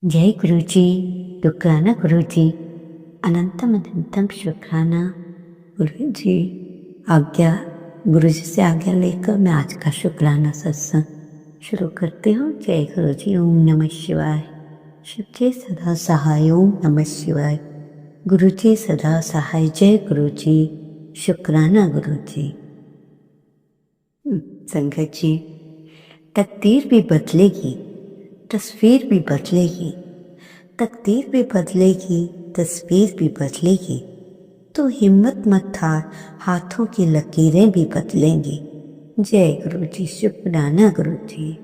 जय गुरुजी, शुक्राना गुरुजी, अनंतम अनंतम शुक्राना गुरुजी। आज्ञा गुरुजी से आज्ञा लेकर मैं आज का शुक्राना सत्संग शुरू करती हूँ। जय गुरुजी, ओम नमः शिवाय। शिव जी सदा सहाय, ओम नमः शिवाय। गुरुजी सदा सहाय, जय गुरुजी, शुक्राना गुरुजी। संगत जी, तकदीर भी बदलेगी, तस्वीर भी बदलेगी, तकदीर भी बदलेगी, तस्वीर भी बदलेगी, तो हिम्मत मत हार, हाथों की लकीरें भी बदलेंगी। जय गुरु जी, शुक्राना गुरु जी।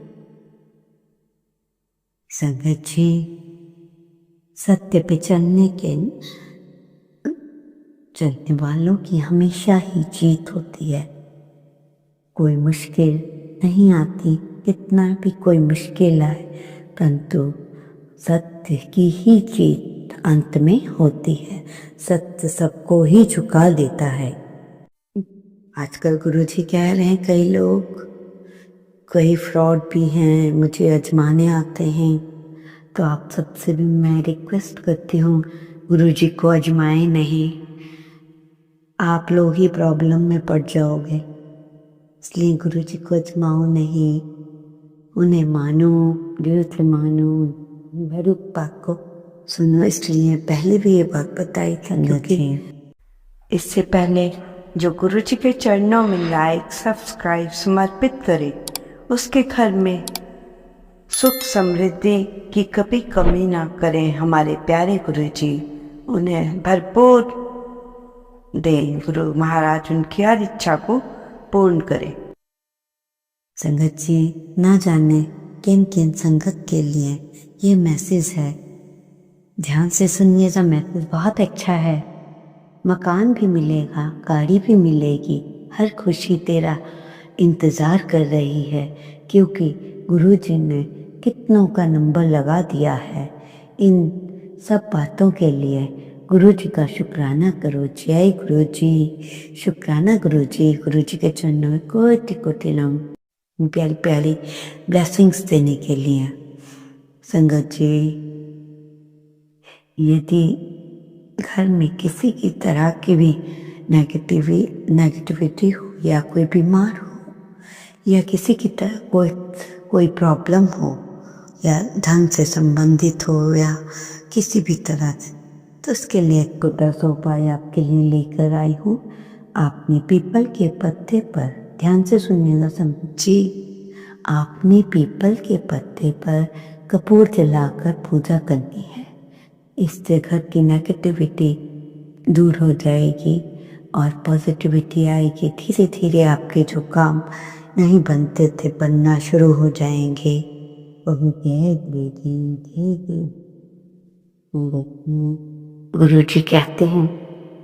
संगत जी, सत्य पे चलने वालों की हमेशा ही जीत होती है। कोई मुश्किल नहीं आती, कितना भी कोई मुश्किल आए, परंतु सत्य की ही जीत अंत में होती है। सत्य सबको ही झुका देता है। आजकल गुरुजी कह रहे हैं कई लोग, कई फ्रॉड भी हैं, मुझे आजमाने आते हैं। तो आप सबसे भी मैं रिक्वेस्ट करती हूँ, गुरुजी को आजमाए नहीं, आप लोग ही प्रॉब्लम में पड़ जाओगे। इसलिए गुरुजी को आजमाओ नहीं, उन्हें मानो, दिल से मानो, भरूक पाक को सुनो। इसलिए पहले भी ये बात बताई थी, क्योंकि इससे पहले जो गुरु जी के चरणों में लाइक सब्सक्राइब समर्पित करे, उसके घर में सुख समृद्धि की कभी कमी ना करें। हमारे प्यारे गुरु जी उन्हें भरपूर दें, गुरु महाराज उनकी हर इच्छा को पूर्ण करें। संगत जी, ना जाने किन किन संगत के लिए ये मैसेज है, ध्यान से सुनिएगा। मैसेज बहुत अच्छा है। मकान भी मिलेगा, गाड़ी भी मिलेगी, हर खुशी तेरा इंतज़ार कर रही है, क्योंकि गुरुजी ने कितनों का नंबर लगा दिया है। इन सब बातों के लिए गुरुजी का शुक्राना करो। जय गुरुजी, शुक्राना गुरुजी। गुरुजी के चरणों में कोटि कोटि नमन, प्यारी प्यारी ब्लेसिंग्स देने के लिए। संगत जी, यदि घर में किसी की तरह की भी नेगेटिविटी हो, या कोई बीमार हो, या किसी की तरह कोई प्रॉब्लम हो, या धन से संबंधित हो, या किसी भी तरह से, तो उसके लिए कुछ उपाय आपके लिए लेकर आई हूँ। आपने पीपल के पत्ते पर, ध्यान से सुनिएगा संगत जी, आपने पीपल के पत्ते पर कपूर जलाकर पूजा करनी है। इससे घर की नेगेटिविटी दूर हो जाएगी और पॉजिटिविटी आएगी। धीरे धीरे आपके जो काम नहीं बनते थे, बनना शुरू हो जाएंगे। गुरु जी कहते हैं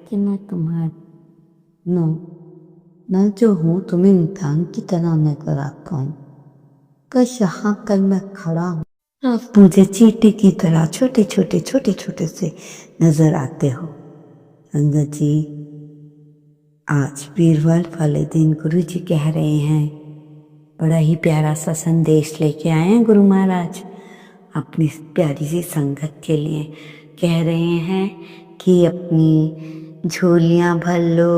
कि मैं तुम्हारा मैं जो हूँ तुम्हें इंसान की तरह नजर आता हूँ। कश यहाँ कल मैं खड़ा हूँ, आप मुझे चींटी की तरह छोटे छोटे से नजर आते हो। संगत जी, आज वीरवार वाले दिन गुरु जी कह रहे हैं, बड़ा ही प्यारा सा संदेश लेके आए हैं गुरु महाराज अपनी प्यारी सी संगत के लिए। कह रहे हैं कि अपनी झोलियां भर लो,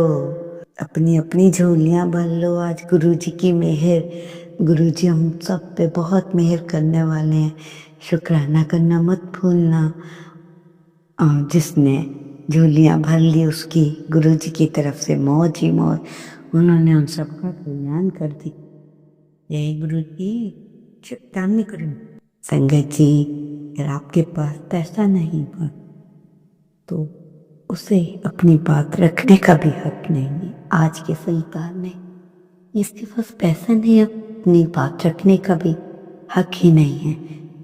अपनी अपनी झोलियां भर लो। आज गुरु जी की मेहर, गुरु जी हम सब पे बहुत मेहर करने वाले हैं। शुक्राना करना मत भूलना। और जिसने झोलियां भर ली, उसकी गुरु जी की तरफ से मौज ही मौज, उन्होंने उन सबका कल्याण कर दी। जय गुरु जी, शुक्राना करूं। संगत जी, अगर आपके पास पैसा नहीं हो तो उसे अपनी बात रखने का भी हक नहीं है। आज के संसार में जिसके पास पैसा नहीं, अपनी बात रखने का भी हक ही नहीं है।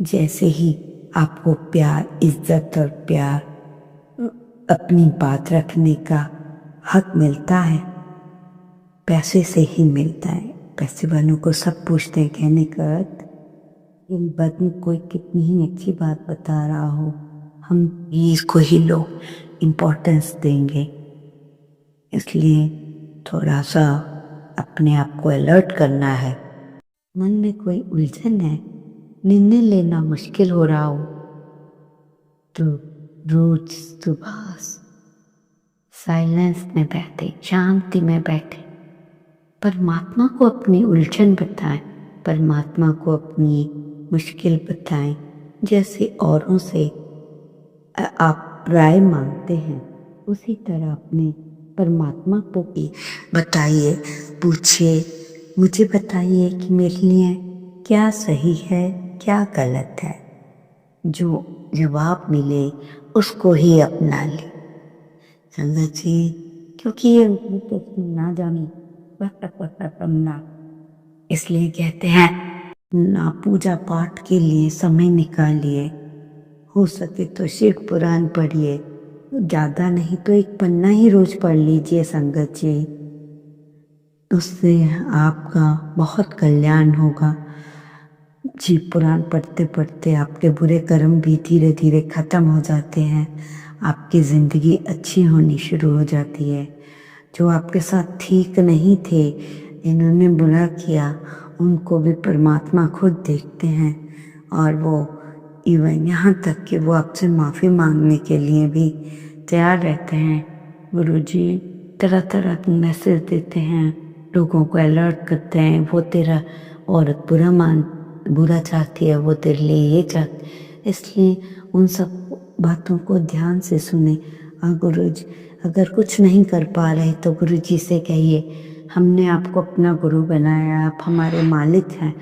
जैसे ही आपको प्यार, इज्जत और प्यार, अपनी बात रखने का हक मिलता है, पैसे से ही मिलता है। पैसे वालों को सब पूछते हैं, कहने का अर्थ इन बात में कोई कितनी ही अच्छी बात बता रहा हो, हम इसको ही लोग इम्पोर्टेंस देंगे। इसलिए थोड़ा सा अपने आप को अलर्ट करना है। मन में कोई उलझन है, निर्णय लेना मुश्किल हो रहा हो, तो रोज सुबह साइलेंस में बैठे, शांति में बैठे, परमात्मा को अपनी उलझन बताएं, परमात्मा को अपनी मुश्किल बताएं। जैसे औरों से आप राय मांगते हैं, उसी तरह अपने परमात्मा को भी बताइए, पूछिए, मुझे बताइए कि मेरे लिए क्या सही है, क्या गलत है। जो जवाब मिले उसको ही अपना ले संगत जी, क्योंकि ये ना जाने करना, इसलिए कहते हैं ना पूजा पाठ के लिए समय निकालिए, हो सके तो शिव पुराण पढ़िए, ज्यादा नहीं तो एक पन्ना ही रोज पढ़ लीजिए संगत जी, उससे आपका बहुत कल्याण होगा। शिव पुराण पढ़ते पढ़ते आपके बुरे कर्म भी धीरे धीरे खत्म हो जाते हैं, आपकी जिंदगी अच्छी होनी शुरू हो जाती है। जो आपके साथ ठीक नहीं थे, इन्होंने बुरा किया, उनको भी परमात्मा खुद देखते हैं और वो इवन यहाँ तक कि वो आपसे माफ़ी मांगने के लिए भी तैयार रहते हैं। गुरुजी तरह तरह के मैसेज देते हैं, लोगों को अलर्ट करते हैं, वो तेरा औरत बुरा चाहती है, वो तेरे लिए ये चाहती, इसलिए उन सब बातों को ध्यान से सुने। और गुरुजी अगर कुछ नहीं कर पा रहे तो गुरुजी से कहिए, हमने आपको अपना गुरु बनाया, आप हमारे मालिक हैं,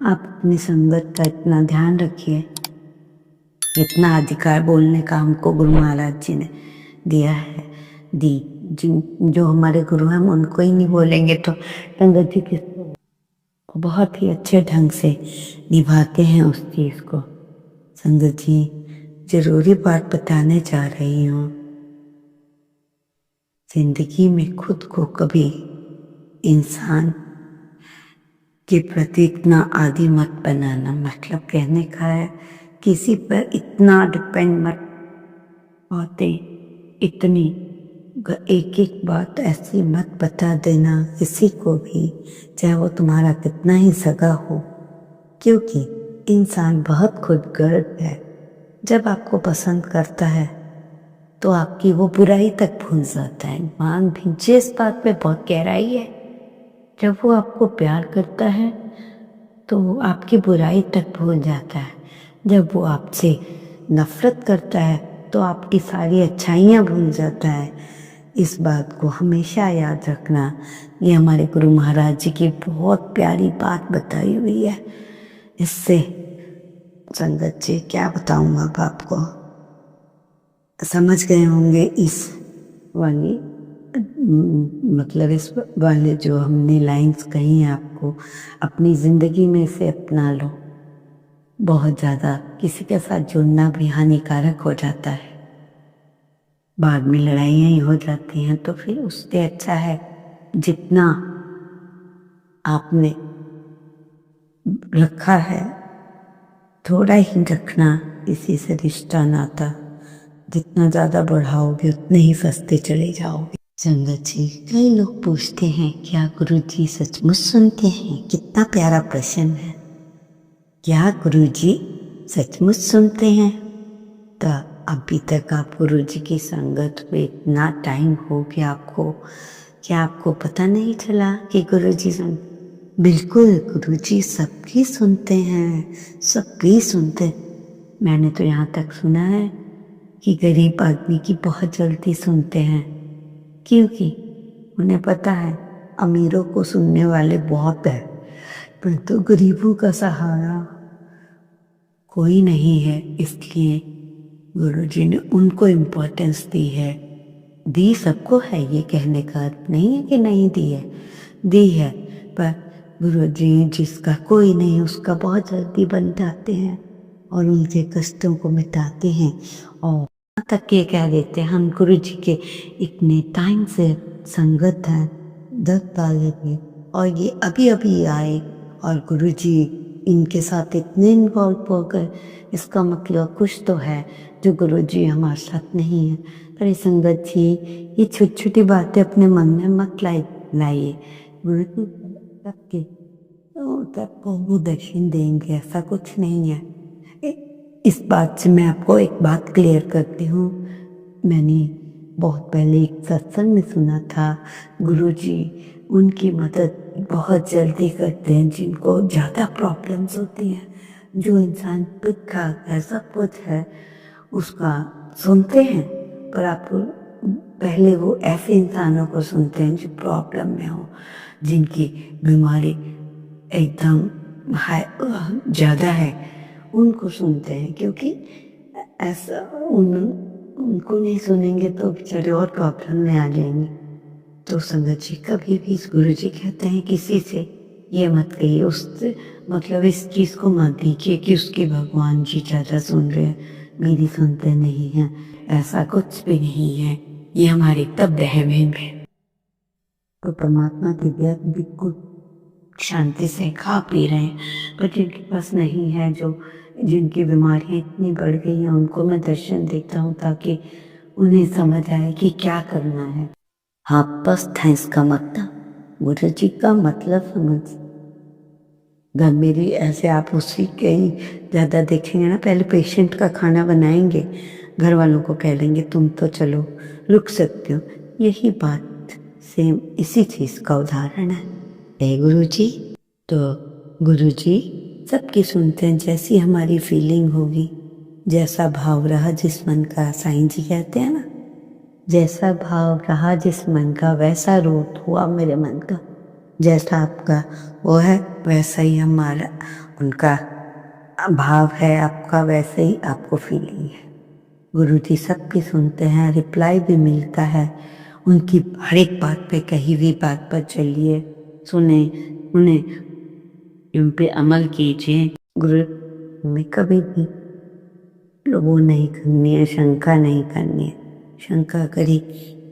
आप अपनी संगत का इतना ध्यान रखिए। इतना अधिकार बोलने का हमको गुरु महाराज जी ने दिया है, जिन जो हमारे गुरु हैं हम उनको ही नहीं बोलेंगे तो संगत जी किसको, बहुत ही अच्छे ढंग से निभाते हैं उस चीज़ को। संगत जी जरूरी बात बताने जा रही हूँ, जिंदगी में खुद को कभी इंसान के प्रति इतना आदी मत बनाना, मतलब कहने का है किसी पर इतना डिपेंड मत होते, इतनी एक एक बात ऐसी मत बता देना किसी को भी, चाहे वो तुम्हारा कितना ही सगा हो, क्योंकि इंसान बहुत खुदगर्ज है। जब आपको पसंद करता है तो आपकी वो बुराई तक भूल जाता है। मान भीजिए इस बात पे बहुत गहराई है, जब वो आपको प्यार करता है तो वो आपकी बुराई तक भूल जाता है, जब वो आपसे नफरत करता है तो आपकी सारी अच्छाइयाँ भूल जाता है। इस बात को हमेशा याद रखना, ये हमारे गुरु महाराज जी की बहुत प्यारी बात बताई हुई है। इससे संगत जी क्या बताऊँ अब आपको, समझ गए होंगे इस वाली मतलब इस वाले जो हमने लाइंस कही हैं आपको, अपनी ज़िंदगी में इसे अपना लो। बहुत ज़्यादा किसी के साथ जुड़ना भी हानिकारक हो जाता है, बाद में लड़ाइयाँ ही हो जाती हैं, तो फिर उससे अच्छा है जितना आपने रखा है थोड़ा ही रखना, इसी से रिश्ता नाता जितना ज़्यादा बढ़ाओगे उतने ही सस्ते चले जाओगे। संगत जी कई लोग पूछते हैं क्या गुरुजी सचमुच सुनते हैं, कितना प्यारा प्रश्न है, क्या गुरुजी सचमुच सुनते हैं? तो अभी तक आप गुरुजी की संगत में इतना टाइम हो गया आपको, क्या आपको पता नहीं चला कि गुरुजी सुन, बिल्कुल गुरुजी सबकी सुनते हैं, सबकी सुनते हैं। मैंने तो यहाँ तक सुना है कि गरीब आदमी की बहुत जल्दी सुनते हैं, क्योंकि उन्हें पता है अमीरों को सुनने वाले बहुत है, परंतु गरीबों का सहारा कोई नहीं है, इसलिए गुरुजी ने उनको इम्पोर्टेंस दी है। दी सबको है, ये कहने का अर्थ नहीं है कि नहीं दी है, दी है, पर गुरुजी जिसका कोई नहीं उसका बहुत जल्दी बन जाते हैं और उनके कष्टों को मिटाते हैं। और तक ये कह देते हैं हम गुरुजी के इतने टाइम से संगत हैं, 10 साल के, और ये अभी अभी आए और गुरुजी इनके साथ इतने इन्वॉल्व हो गए, इसका मतलब कुछ तो है जो गुरुजी हमारे साथ नहीं है। पर संगत जी ये छोटी छोटी बातें अपने मन में मत लाइए, गुरुजी सबके सबको वो दर्शन देंगे ऐसा कुछ नहीं है। इस बात से मैं आपको एक बात क्लियर करती हूँ। मैंने बहुत पहले एक सत्संग में सुना था, गुरुजी उनकी मदद बहुत जल्दी करते हैं जिनको ज़्यादा प्रॉब्लम्स होती हैं। जो इंसान ठीक ठाक है, सब कुछ है, उसका सुनते हैं, पर आप पहले वो ऐसे इंसानों को सुनते हैं जो प्रॉब्लम में हो, जिनकी बीमारी एकदम ज़्यादा है, उनको सुनते हैं। क्योंकि ऐसा उनको नहीं सुनेंगे तो बेचारे और प्रॉब्लम में आ जाएंगे। तो संगत जी, कभी भी गुरु जी कहते हैं किसी से ये मत कहिए, उससे मतलब इस चीज़ को मत दीजिए कि उसके भगवान जी ज़्यादा सुन रहे हैं, मेरी सुनते नहीं हैं। ऐसा कुछ भी नहीं है, ये हमारी तब बहम है। तो परमात्मा की व्यक्त बिल्कुल शांति से खा पी रहे हैं, पर जिनके पास नहीं है, जो जिनकी बीमारियां इतनी बढ़ गई हैं, उनको मैं दर्शन देता हूँ ताकि उन्हें समझ आए कि क्या करना है। हाँ, बस था इसका मतलब, गुरु जी का मतलब समझ। घर में भी ऐसे आप उसी के ही ज़्यादा देखेंगे ना, पहले पेशेंट का खाना बनाएंगे, घर वालों को कह देंगे तुम तो चलो रुक सकते हो। यही बात सेम इसी चीज़ का उदाहरण है गुरु जी। तो गुरु जी सबकी सुनते हैं, जैसी हमारी फीलिंग होगी, जैसा भाव रहा जिस मन का, साईं जी कहते हैं ना, जैसा भाव रहा जिस मन का वैसा रूप हुआ मेरे मन का। जैसा आपका वो है वैसा ही हमारा उनका भाव है, आपका वैसे ही आपको फीलिंग है। गुरु जी सबकी सुनते हैं, रिप्लाई भी मिलता है उनकी हर एक बात पे, कही हुई बात पर चलिए, सुने, उन्हें उन पे अमल कीजिए। गुरु में कभी भी वो नहीं करनी है, शंका नहीं करनी है। शंका करी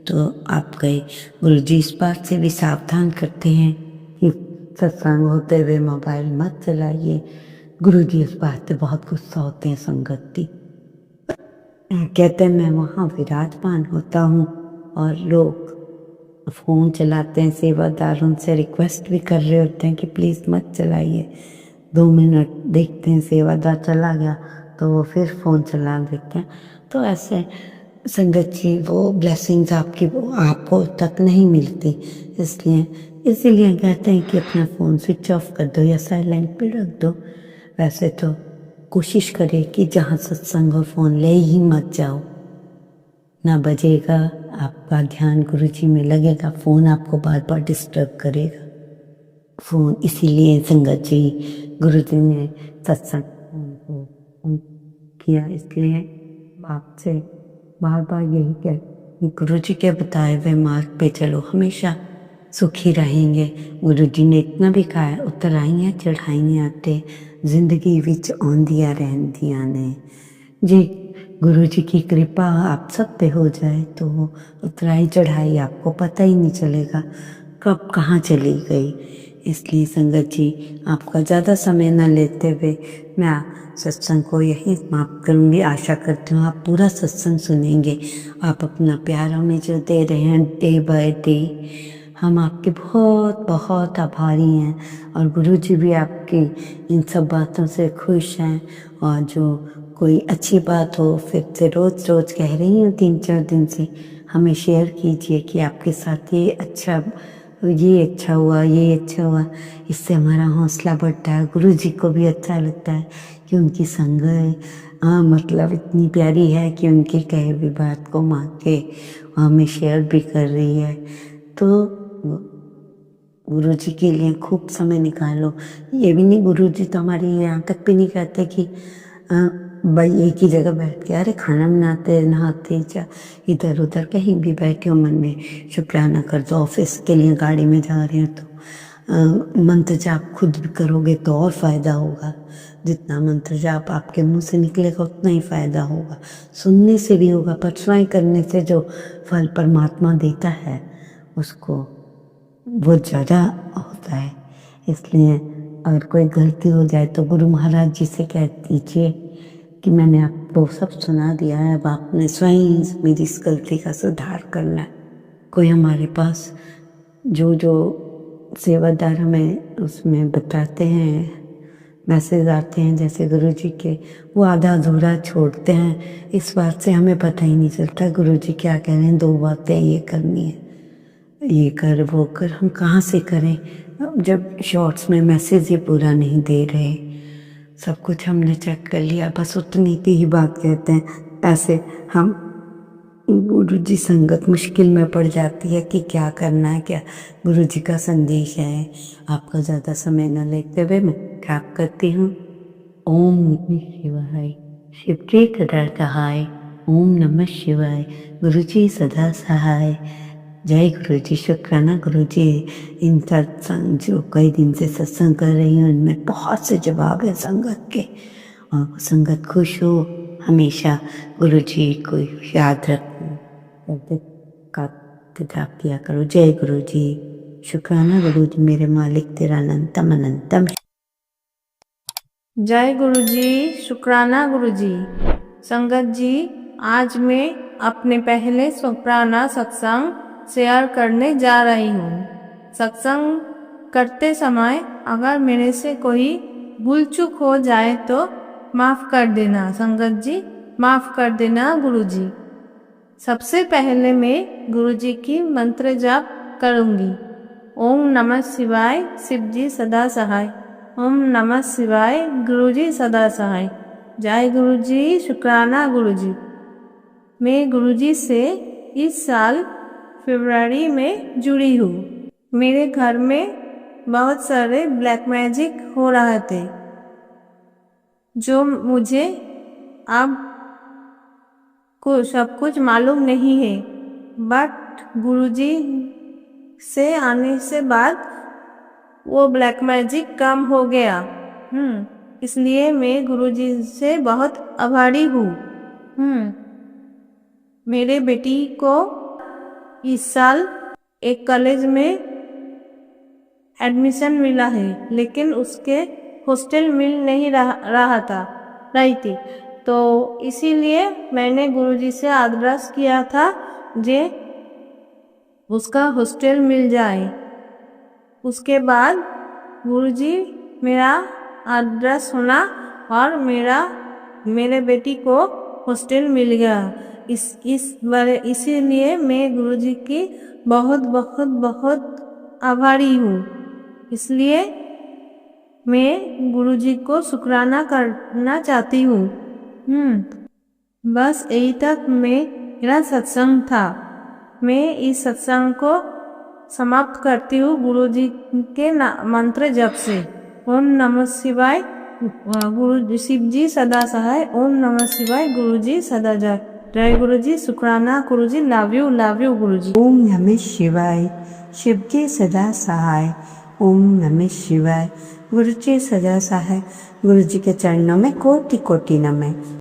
तो आप गए। गुरु जी इस बात से भी सावधान करते हैं कि सत्संग होते हुए मोबाइल मत चलाइए। गुरु जी इस बात से बहुत गुस्सा होते हैं संगति। कहते हैं मैं वहाँ विराजमान होता हूँ और लोग फ़ोन चलाते हैं, सेवादार उनसे रिक्वेस्ट भी कर रहे होते हैं कि प्लीज़ मत चलाइए। 2 मिनट देखते हैं सेवादार चला गया तो वो फिर फ़ोन चला देते हैं। तो ऐसे संगत जी वो ब्लेसिंग्स आपकी वो आपको तक नहीं मिलती, इसीलिए कहते हैं कि अपना फ़ोन स्विच ऑफ कर दो या साइलेंट पे रख दो। वैसे तो कोशिश करें कि जहाँ सत्संग हो फ़ोन ले ही मत जाओ, ना बजेगा, आपका ध्यान गुरु जी में लगेगा, फ़ोन आपको बार बार डिस्टर्ब करेगा। फ़ोन इसीलिए संगत जी गुरु जी ने सत्संग को किया, इसलिए आपसे बार बार यही कह कि गुरु जी के बताए हुए मार्ग पे चलो, हमेशा सुखी रहेंगे। गुरु जी ने इतना भी कहा है, उतराइयाँ चढ़ाइयाँ ते जिंदगी विच आंदियां रहंदियां ने। जी गुरु जी की कृपा आप सब पे हो जाए तो उतराई चढ़ाई आपको पता ही नहीं चलेगा कब कहाँ चली गई। इसलिए संगत जी आपका ज़्यादा समय न लेते हुए मैं सत्संग को यही समाप्त करूँगी। आशा करती हूँ आप पूरा सत्संग सुनेंगे। आप अपना प्यार हमें जो दे रहे हैं डे बाय डे, हम आपके बहुत बहुत आभारी हैं। और गुरु जी भी आपकी इन सब बातों से खुश हैं। और जो कोई अच्छी बात हो फिर से रोज़ रोज़ कह रही हूँ 3-4 दिन से, हमें शेयर कीजिए कि आपके साथ ये अच्छा हुआ, ये अच्छा हुआ। इससे हमारा हौसला बढ़ता है, गुरु जी को भी अच्छा लगता है कि उनकी संगत मतलब इतनी प्यारी है कि उनके कहे हुई बात को मान के हमें शेयर भी कर रही है। तो गुरु जी के लिए खूब समय निकालो। ये भी नहीं, गुरु जी तो हमारी यहाँ तक भी नहीं कहते कि भाई एक ही जगह बैठ के अरे खाना बनाते नहाते जा इधर उधर कहीं भी बैठे हो, मन में शुक्राना कर दो। ऑफिस के लिए गाड़ी में जा रहे हैं तो मंत्र जाप खुद भी करोगे तो और फ़ायदा होगा। जितना मंत्र जाप आपके मुंह से निकलेगा उतना ही फ़ायदा होगा, सुनने से भी होगा, पर स्वयं करने से जो फल परमात्मा देता है उसको बहुत ज़्यादा होता है। इसलिए अगर कोई गलती हो जाए तो गुरु महाराज जी से कह दीजिए कि मैंने आपको सब सुना दिया है, अब आपने स्वयं मेरी इस गलती का सुधार करना है। कोई हमारे पास जो सेवादार हमें उसमें बताते हैं मैसेज आते हैं जैसे गुरुजी के, वो आधा अधूरा छोड़ते हैं। इस बात से हमें पता ही नहीं चलता गुरुजी क्या कह रहे हैं, 2 बातें ये करनी है, ये कर वो कर, हम कहाँ से करें जब शॉर्ट्स में मैसेज ये पूरा नहीं दे रहे। सब कुछ हमने चेक कर लिया, बस उतनी की ही बात कहते हैं। ऐसे हम गुरुजी संगत मुश्किल में पड़ जाती है कि क्या करना है, क्या गुरुजी का संदेश है। आपका ज़्यादा समय न लेते हुए मैं क्या करती हूँ। ओम नमः शिवाय, शिवजी सदा सहाय। ओम नमः शिवाय, गुरुजी सदा सहाय। जय गुरुजी, शुक्राना गुरुजी। इन सत्संग जो कई दिन से सत्संग कर रही हूँ, इनमें बहुत से जवाब है संगत के, और संगत खुश हो हमेशा। गुरुजी को याद रखो, करते का जाप किया करो। जय गुरुजी, शुक्राना गुरुजी मेरे मालिक, तेरा अनंतम अनंतम। जय गुरुजी, शुक्राना गुरुजी। संगत जी, आज मैं अपने पहले शुक्राना सत्संग शेयर करने जा रही हूँ। सत्संग करते समय अगर मेरे से कोई भूल चूक हो जाए तो माफ़ कर देना संगत जी, माफ़ कर देना गुरुजी। सबसे पहले मैं गुरुजी की मंत्र जाप करूँगी। ओम नमः शिवाय, शिवजी सदा सहाय। ओम नमः शिवाय, गुरुजी सदा सहाय। जय गुरुजी, शुक्राना गुरुजी। मैं गुरुजी से इस साल फरवरी में जुड़ी हूँ। मेरे घर में बहुत सारे ब्लैक मैजिक हो रहे थे जो मुझे अब सब कुछ मालूम नहीं है, बट गुरुजी से आने से बाद वो ब्लैक मैजिक कम हो गया। इसलिए मैं गुरुजी से बहुत आभारी हूँ। मेरे बेटी को इस साल एक कॉलेज में एडमिशन मिला है, लेकिन उसके हॉस्टल मिल नहीं रही थी, तो इसीलिए मैंने गुरुजी से आग्रह किया था जे उसका हॉस्टल मिल जाए। उसके बाद गुरुजी मेरा आग्रह सुना और मेरे बेटी को हॉस्टल मिल गया। इसीलिए मैं गुरुजी की बहुत बहुत बहुत आभारी हूँ। इसलिए मैं गुरुजी को शुक्राना करना चाहती हूँ। बस यही तक मेरा सत्संग था। मैं इस सत्संग को समाप्त करती हूँ गुरुजी के मंत्र जप से। ओम नमः शिवाय, गुरु शिवजी सदा सहाय। ओम नमः शिवाय, गुरुजी सदा जय। जय गुरुजी, शुक्राना गुरुजी, लव यू गुरुजी। ओम नमः शिवाय, शिवजी सदा सहाय। ओम नमः शिवाय, गुरुजी सदा सहाय। गुरुजी के चरणों में कोटि कोटि नमः।